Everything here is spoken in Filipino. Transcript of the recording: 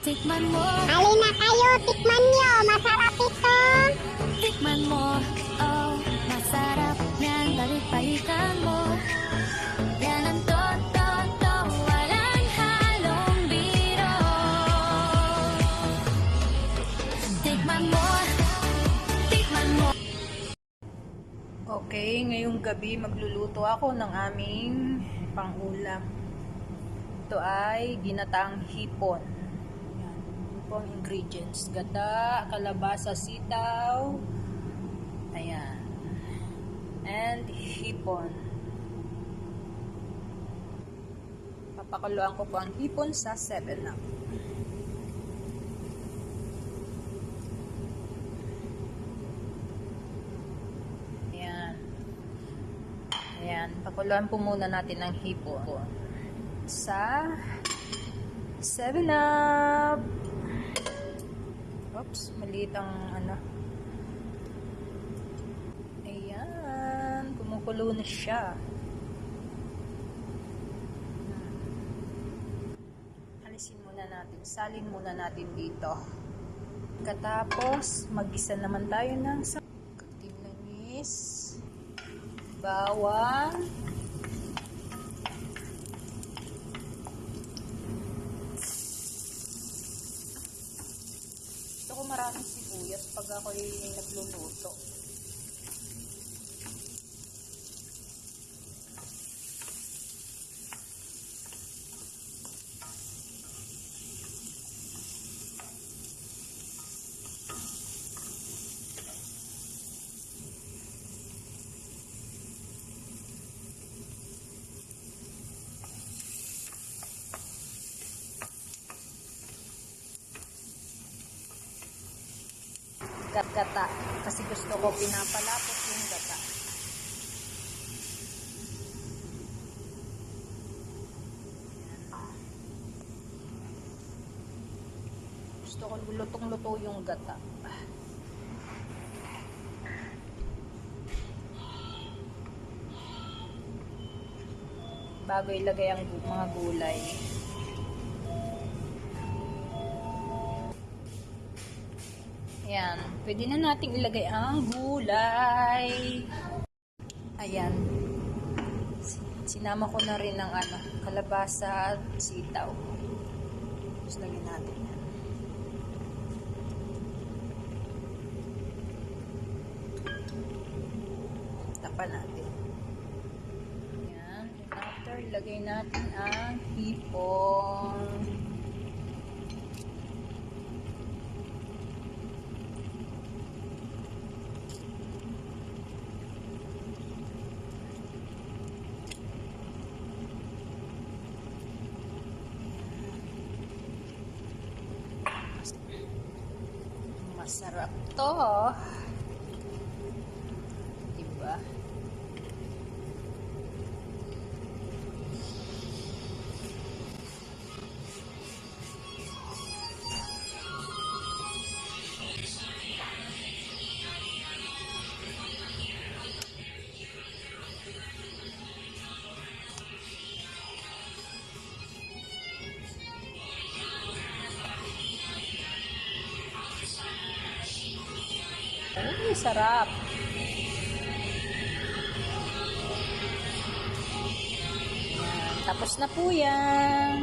Tikman mo, Halina kayo, tikman nyo. Masarap ito. tikman mo, oh, masarap yan, balik-balikan mo. Yan ang to, walang halong biro. Tikman mo, tikman mo. Okay, ngayong gabi magluluto ako ng aming pang-ulam. Ito ay ginataang hipon. Yan, yun po ang ingredients. Gata, kalabasa, sitaw, ayan, and hipon. Papakuluan ko po ang hipon sa 7-Up. Ayan, pakuluan po muna natin ang hipon sa 7-Up. Oops, maliit ang ano. Ayan, kumukulo na siya. Alisin muna natin, salin muna natin dito. Katapos, mag-isa naman tayo ng langis, bawang, gusto ko maraming sibuyas pag ako'y nagluluto. Gata, kasi gusto ko pinapalapot yung gata. Gusto ko lutong-luto yung gata. Bago ilagay ang mga gulay. Ayan, pwede na nating ilagay ang gulay. Ayan. Sinama ko na rin ng kalabasa at sitaw. Tapos lagyan natin yan. Tapan natin. Ayan. And after, ilagay natin ang hipon. Masarap to. Diba? Ay, sarap. Yan. Tapos na po yan.